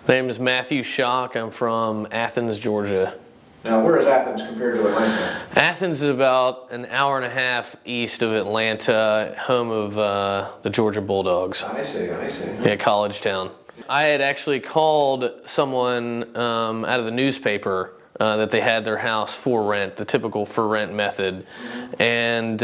My name is Matthew Schock. I'm from Athens, Georgia. Now, where is Athens compared to Atlanta? Athens is about an hour and a half east of Atlanta, home of the Georgia Bulldogs. I see. Yeah, college town. I had actually called someone out of the newspaper that they had their house for rent, the typical for rent method, and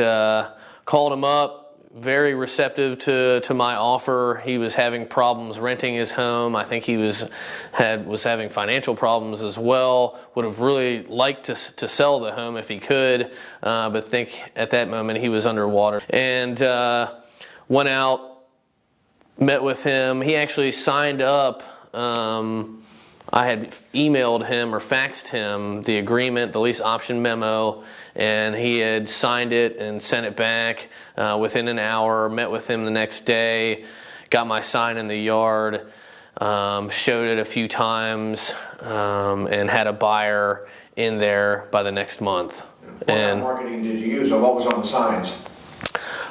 called him up. Very receptive to my offer. He was having problems renting his home. I think he was having financial problems as well. Would have really liked to sell the home if he could, but think at that moment he was underwater. And went out, met with him. He actually signed up. I had emailed him or faxed him the agreement, the lease option memo, and he had signed it and sent it back within an hour. Met with him the next day, got my sign in the yard, showed it a few times, and had a buyer in there by the next month. What kind of marketing did you use, or what was on the signs?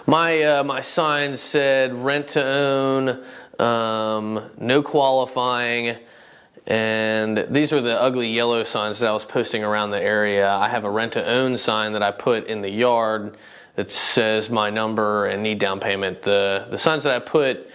My signs said rent to own, no qualifying. And these are the ugly yellow signs that I was posting around the area. I have a rent-to-own sign that I put in the yard that says my number and need down payment. The signs that I put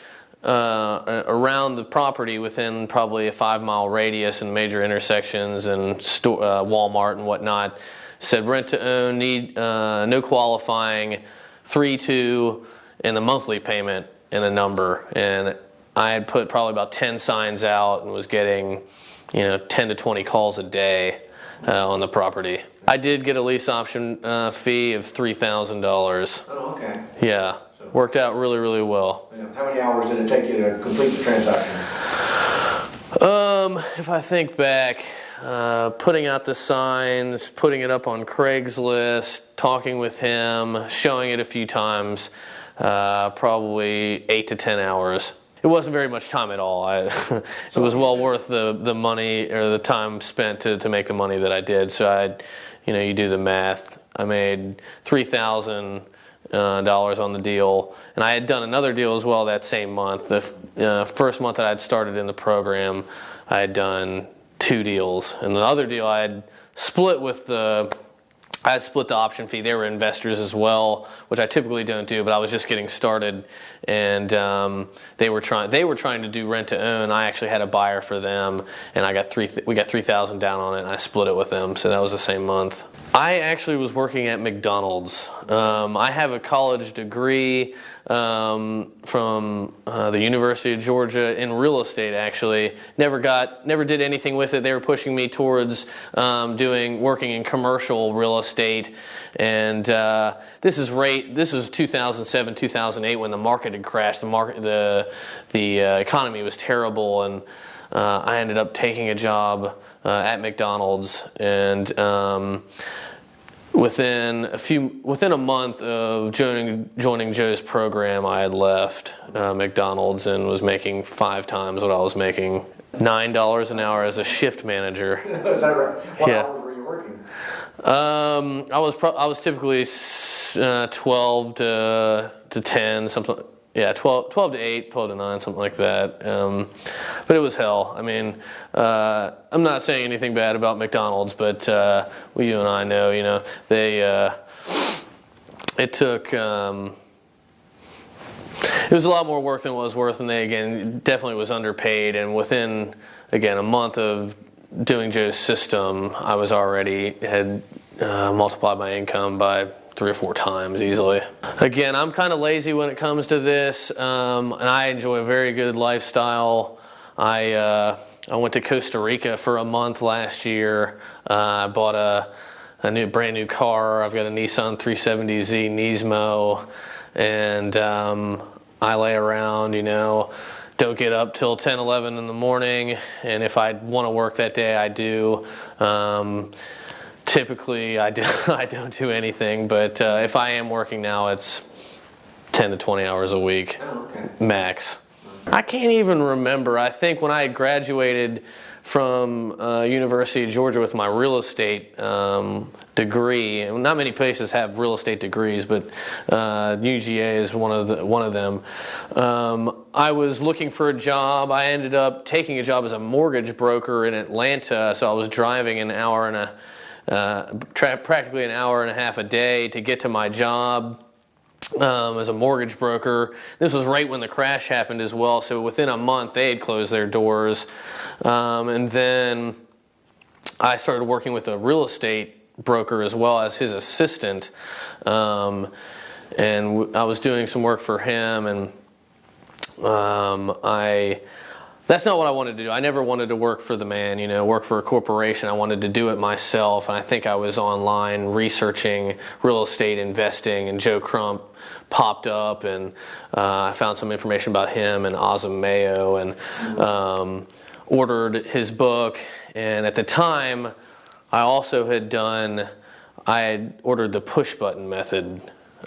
around the property within probably a 5-mile radius in major intersections and Walmart and whatnot said rent-to-own, need no qualifying, 3-2, and the monthly payment and a number. And I had put probably about 10 signs out and was getting, 10 to 20 calls a day on the property. I did get a lease option fee of $3,000. Oh, okay. Yeah, worked out really, really well. How many hours did it take you to complete the transaction? If I think back, putting out the signs, putting it up on Craigslist, talking with him, showing it a few times, probably 8 to 10 hours. It wasn't very much time at all. It was well worth the money or the time spent to make the money that I did. So you do the math. I made $3,000 on the deal, and I had done another deal as well that same month. The first month that I'd started in the program, I had done 2 deals, and the other deal I had split the option fee. They were investors as well, which I typically don't do, but I was just getting started, and they were trying to do rent to own. I actually had a buyer for them, and we got $3,000 down on it, and I split it with them. So that was the same month. I actually was working at McDonald's. I have a college degree from the University of Georgia in real estate. Actually, never did anything with it. They were pushing me towards working in commercial real estate, and this was 2007, 2008 when the market had crashed. The economy was terrible, and I ended up taking a job at McDonald's, and within a month of joining Joe's program, I had left McDonald's and was making 5 times what I was making. $9 an hour as a shift manager. Is that right? What hours were you working? I was typically 12 to 10, something. Yeah, 12 to 8, 12 to 9, something like that. But it was hell. I mean, I'm not saying anything bad about McDonald's, but you and I know, it took, it was a lot more work than it was worth, and they, again, definitely was underpaid. And within, again, a month of doing Joe's system, I was had multiplied my income by 3 or 4 times easily. Again, I'm kind of lazy when it comes to this, and I enjoy a very good lifestyle. I went to Costa Rica for a month last year. I bought a brand new car. I've got a Nissan 370Z Nismo, and I lay around, don't get up till 10, 11 in the morning, and if I want to work that day, I do. Typically, I don't do anything, but if I am working now, it's 10 to 20 hours a week, max. I can't even remember. I think when I had graduated from University of Georgia with my real estate degree, and not many places have real estate degrees, but UGA is one of them. I was looking for a job. I ended up taking a job as a mortgage broker in Atlanta, so I was driving practically an hour and a half a day to get to my job as a mortgage broker. This was right when the crash happened as well, so within a month they had closed their doors. And then I started working with a real estate broker as well as his assistant, and I was doing some work for him, and that's not what I wanted to do. I never wanted to work for the man, work for a corporation. I wanted to do it myself, and I think I was online researching real estate investing, and Joe Crump popped up, and I found some information about him and Ozam Mayo, and ordered his book. And at the time, I also I had ordered the push button method,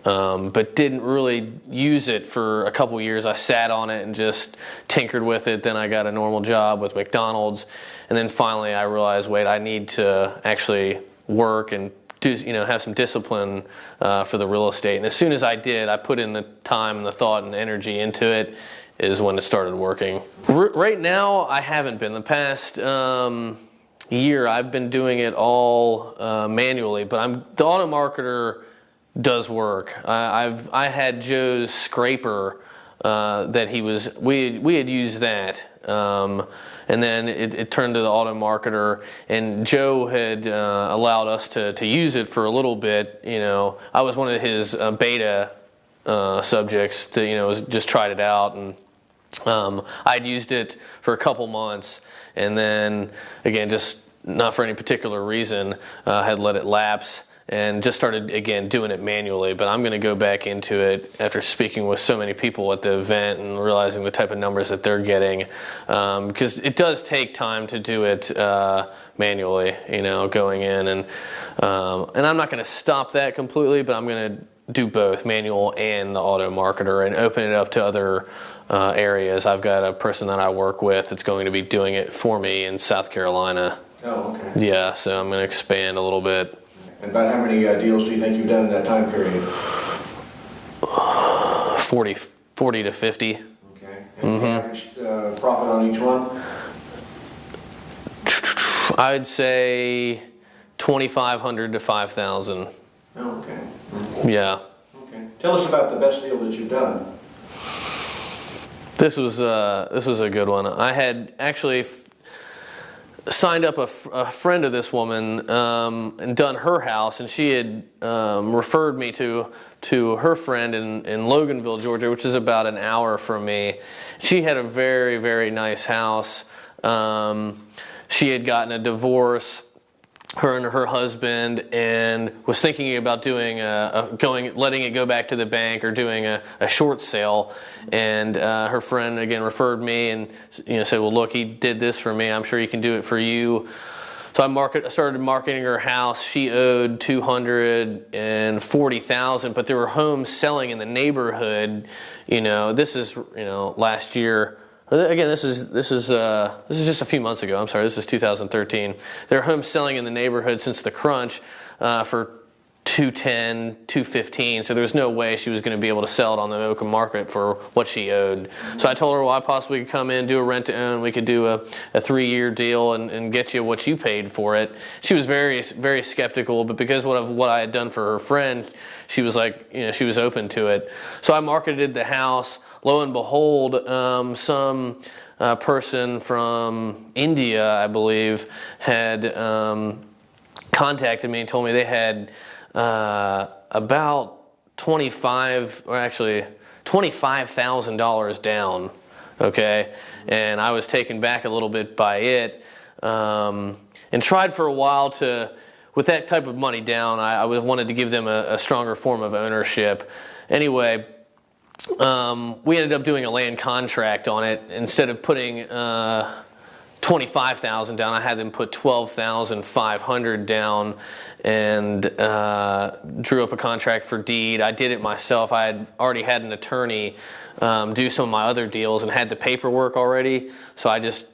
but didn't really use it for a couple years. I sat on it and just tinkered with it. Then I got a normal job with McDonald's, and then finally I realized, wait, I need to actually work and do, have some discipline for the real estate. And as soon as I did, I put in the time and the thought and energy into it, is when it started working. Right now, I haven't been. The past year, I've been doing it all manually, but the auto marketer does work. I had Joe's scraper that we had used that, and then it turned to the auto marketer, and Joe had allowed us to use it for a little bit. I was one of his beta subjects that just tried it out, and I'd used it for a couple months, and then again, just not for any particular reason, had let it lapse and just started again doing it manually. But I'm going to go back into it after speaking with so many people at the event and realizing the type of numbers that they're getting, because it does take time to do it manually, going in, and I'm not going to stop that completely, but I'm going to do both manual and the auto marketer and open it up to other areas. I've got a person that I work with that's going to be doing it for me in South Carolina. Oh, okay. Yeah, so I'm going to expand a little bit. And about how many deals do you think you've done in that time period? 40 to 50. Okay. And the average profit on each one? I'd say $2,500 to $5,000. Oh, okay. Yeah. Okay. Tell us about the best deal that you've done. This was a good one. I had actually signed up a friend of this woman and done her house, and she had referred me to her friend in Loganville, Georgia, which is about an hour from me. She had a very, very nice house. She had gotten a divorce, her and her husband, and was thinking about doing letting it go back to the bank or doing a short sale. And her friend again referred me and said, well, look, he did this for me, I'm sure he can do it for you. So I started marketing her house. She owed $240,000, but there were homes selling in the neighborhood. This is last year. Again, this is just a few months ago. I'm sorry, this is 2013. There are homes selling in the neighborhood since the crunch for $210,000, $215,000. So there was no way she was going to be able to sell it on the open market for what she owed. So I told her, well, I possibly could come in, do a rent to own. We could do a 3-year deal and get you what you paid for it. She was very, very skeptical, but because of what I had done for her friend, she was like, she was open to it. So I marketed the house. Lo and behold, some person from India, I believe, had contacted me and told me they had about $25,000 down. Okay, and I was taken back a little bit by it, and tried for a while with that type of money down. I wanted to give them a stronger form of ownership. Anyway. We ended up doing a land contract on it. Instead of putting $25,000 down, I had them put $12,500 down and drew up a contract for deed. I did it myself. I had already had an attorney do some of my other deals and had the paperwork already, so I just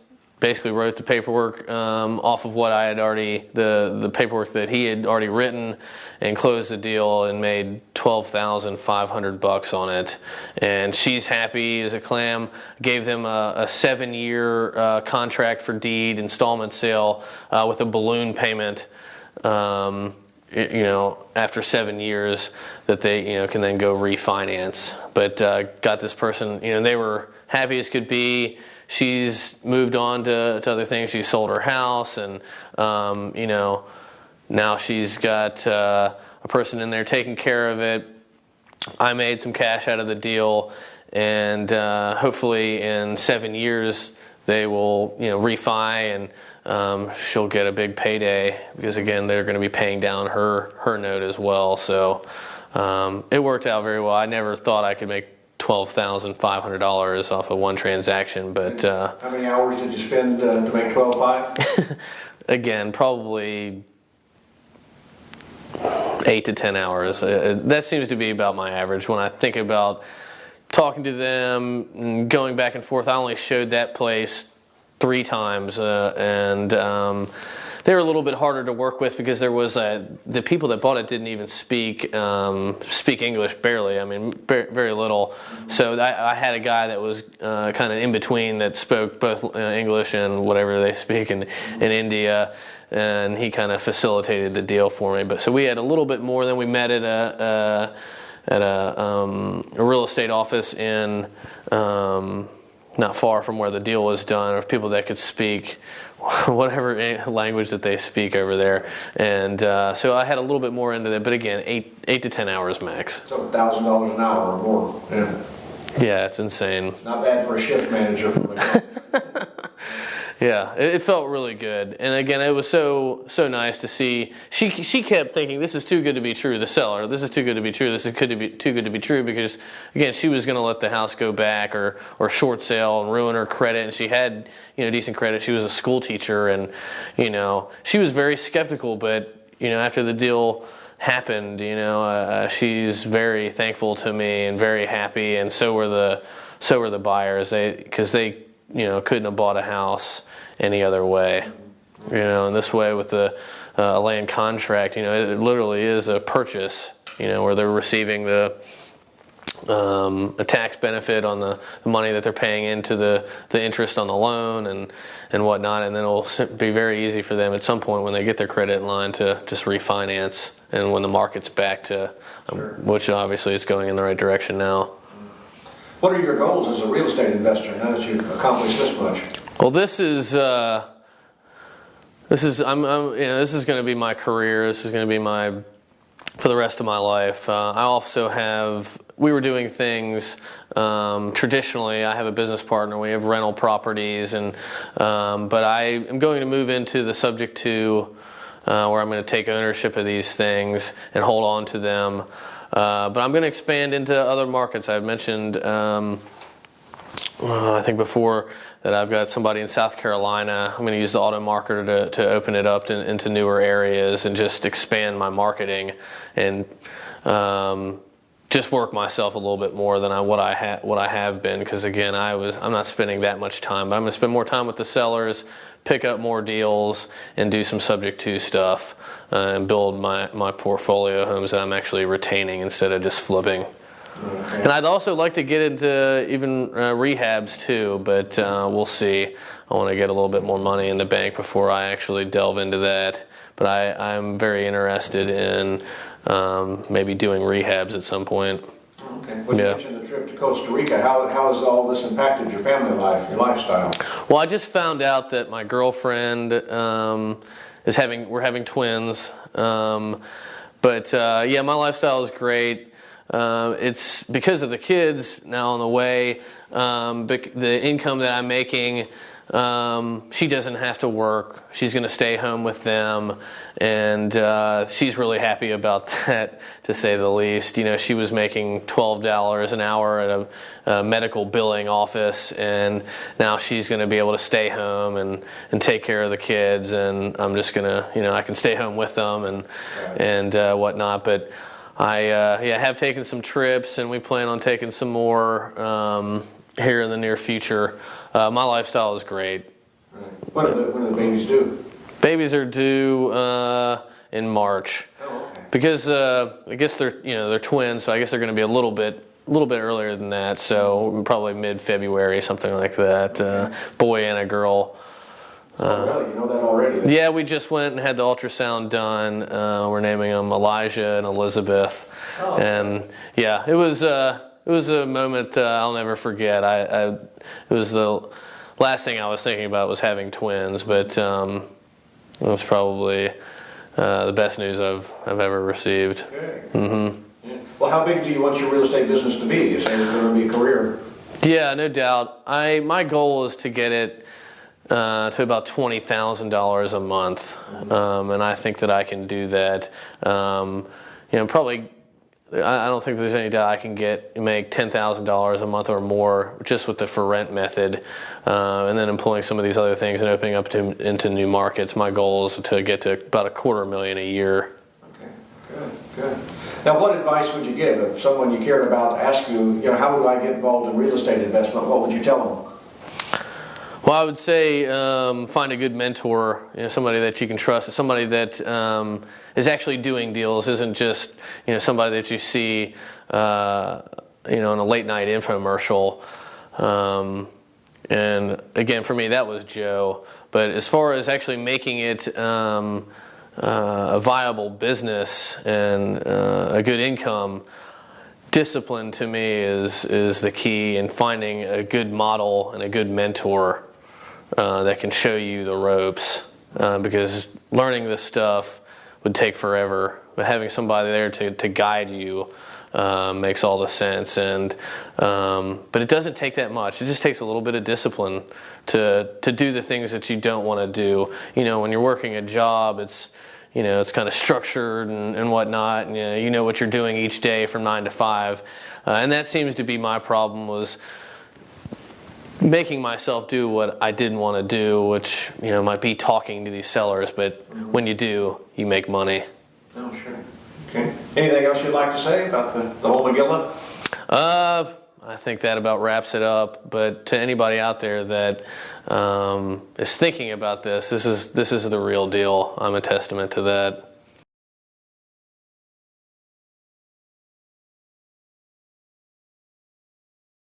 basically wrote the paperwork off of what I had already, the paperwork that he had already written, and closed the deal and made $12,500 on it. And she's happy as a clam. Gave them a 7-year contract for deed installment sale with a balloon payment. After 7 years, that they can then go refinance. But got this person, they were happy as could be. She's moved on to other things. She sold her house, and now she's got a person in there taking care of it. I made some cash out of the deal, and hopefully in 7 years they will refi, and she'll get a big payday, because again they're going to be paying down her note as well. So it worked out very well. I never thought I could make $12,500 off of one transaction, but how many hours did you spend to make $12,500? Again, probably 8 to 10 hours. That seems to be about my average. When I think about talking to them and going back and forth, I only showed that place 3 times, and they were a little bit harder to work with, because there was the people that bought it didn't even speak English, barely. I mean, very little. So I had a guy that was kind of in between, that spoke both English and whatever they speak in India, and he kind of facilitated the deal for me. But so we had a little bit more. Then we met at a real estate office in not far from where the deal was done, of people that could speak whatever language that they speak over there. And so I had a little bit more into that, but again, 8 to 10 hours max. So $1,000 an hour or more. Yeah, it's insane. Not bad for a shift manager. Yeah, it felt really good. And again, it was so nice to see. She kept thinking, this is too good to be true, the seller. This is too good to be true. This is too good to be true, because, again, she was going to let the house go back or short sale and ruin her credit. And she had, decent credit. She was a school teacher, and, she was very skeptical. But, after the deal happened, she's very thankful to me and very happy. And so were the buyers, because they couldn't have bought a house any other way. In this way, with the land contract, it literally is a purchase, where they're receiving a tax benefit on the money that they're paying into the interest on the loan and whatnot, and then it'll be very easy for them at some point when they get their credit in line to just refinance, and when the market's back to, which obviously is going in the right direction now. What are your goals as a real estate investor now that you've accomplished this much? Well, this is going to be my career. This is going to be for the rest of my life. I also we were doing things traditionally. I have a business partner. We have rental properties, but I am going to move into the subject to where I'm going to take ownership of these things and hold on to them. But I'm going to expand into other markets. I've mentioned, I think before, that I've got somebody in South Carolina. I'm going to use the auto marketer to open it up into newer areas and just expand my marketing, and just work myself a little bit more than what I have been. Because again, I'm not spending that much time, but I'm going to spend more time with the sellers, pick up more deals, and do some subject to stuff, and build my portfolio of homes that I'm actually retaining instead of just flipping. Okay. And I'd also like to get into even rehabs too, but we'll see. I want to get a little bit more money in the bank before I actually delve into that. But I'm very interested in maybe doing rehabs at some point. Okay. Well, you mentioned the trip to Costa Rica. How has all this impacted your family life, your lifestyle? Well, I just found out that my girlfriend we're having twins. My lifestyle is great. It's because of the kids now on the way. The income that I'm making, she doesn't have to work. She's going to stay home with them, and she's really happy about that, to say the least. She was making $12 an hour at a medical billing office, and now she's going to be able to stay home and take care of the kids, and I'm just going to, I can stay home with them and whatnot. But I have taken some trips, and we plan on taking some more here in the near future. My lifestyle is great. Right. When are the babies due? Babies are due in March. Oh, okay. Because I guess they're twins, so I guess they're going to be a little bit earlier than that. So probably mid-February, something like that. Okay. Boy and a girl. Oh, really? You know that already? Yeah, we just went and had the ultrasound done. We're naming them Elijah and Elizabeth. Oh. And yeah, it was a moment I'll never forget. It was the last thing I was thinking about was having twins, but it was probably the best news I've ever received. Okay. Mm-hmm. Yeah. Well, how big do you want your real estate business to be? You say it's going to be a career. Yeah, no doubt. My goal is to get it to about $20,000 a month, and I think that I can do that. Probably. I don't think there's any doubt I can make $10,000 a month or more just with the for rent method, and then employing some of these other things and opening up into new markets. My goal is to get to about $250,000 a year. Okay, good. Now, what advice would you give if someone you cared about asked you, how do I get involved in real estate investment? What would you tell them? Well, I would say find a good mentor, somebody that you can trust, somebody that is actually doing deals, isn't just somebody that you see in a late night infomercial. And again, for me, that was Joe. But as far as actually making it a viable business and a good income, discipline to me is the key in finding a good model and a good mentor that can show you the ropes, because learning this stuff would take forever, but having somebody there to guide you makes all the sense. And but it doesn't take that much. It just takes a little bit of discipline to do the things that you don't want to do. When you're working a job, it's kind of structured and whatnot, and you know what you're doing each day from 9 to 5, and that seems to be my problem, was making myself do what I didn't want to do, which might be talking to these sellers, but when you do, you make money. Oh, sure. Okay. Anything else you'd like to say about the whole Megillah? I think that about wraps it up. But to anybody out there that is thinking about this is the real deal. I'm a testament to that.